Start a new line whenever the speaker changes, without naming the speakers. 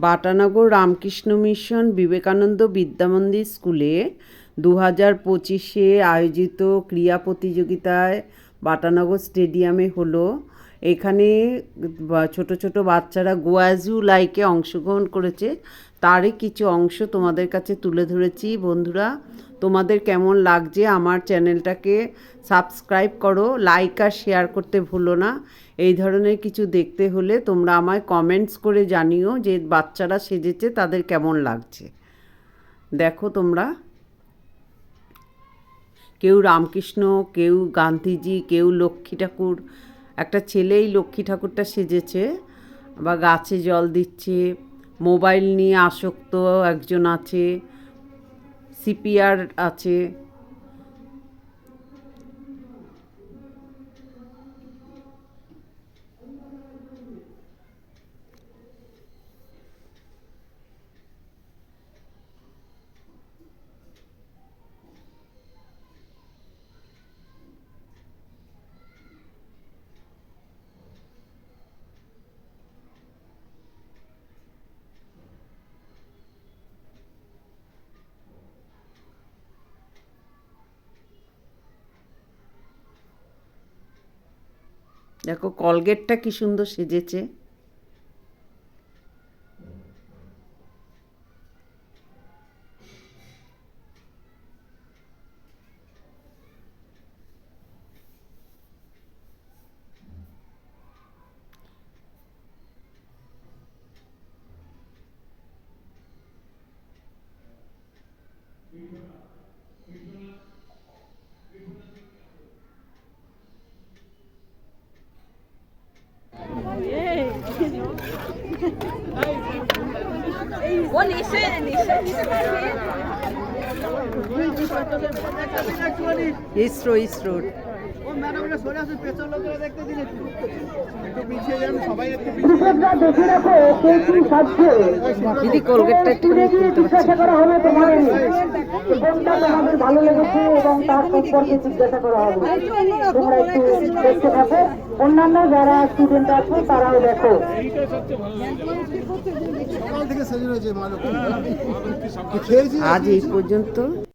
Batanagar Ramakrishna mission Vivekananda Vidyamandir স্কুলে 2025-এ আয়োজিত ক্রীড়া প্রতিযোগিতায় বাটানগর স্টেডিয়ামে হলো। এখানে ছোট ছোট বাচ্চারা গো অ্যাজ ইউ লাইকে অংশগ্রহণ করেছে, তারই কিছু অংশ তোমাদের কাছে তুলে ধরেছি। বন্ধুরা, তোমাদের কেমন লাগছে আমার চ্যানেলটাকে সাবস্ক্রাইব করো, লাইক আর শেয়ার করতে ভুলো না। এই ধরনের কিছু দেখতে হলে তোমরা আমায় কমেন্টস করে জানিও যে বাচ্চারা সেজেছে তাদের কেমন লাগছে। দেখো তোমরা, কেউ রামকৃষ্ণ, কেউ গান্ধীজি, কেউ লক্ষ্মী ঠাকুর। একটা ছেলেই লক্ষ্মী ঠাকুরটা সেজেছে, বা গাছে জল দিচ্ছে। মোবাইল নিয়ে আসক্ত একজন আছে, সিপিআর আছে। দেখো কলগেটটা কি সুন্দর সেজেছে।
ও নিশ্চয়ই নিতে পারবে।
ইসরো ইসরোর দিদি কোলগেটটা একটু
জিজ্ঞাসা করা হবে তোমাদের কোনটা তোমাদের ভালো লেগেছে এবং তার সম্পর্কে জিজ্ঞাসা করা হবে। তোমরা একটু দেখতে থাকো, অন্যান্য যারা স্টুডেন্ট আছে তারাও দেখো।
আজ এই পর্যন্ত।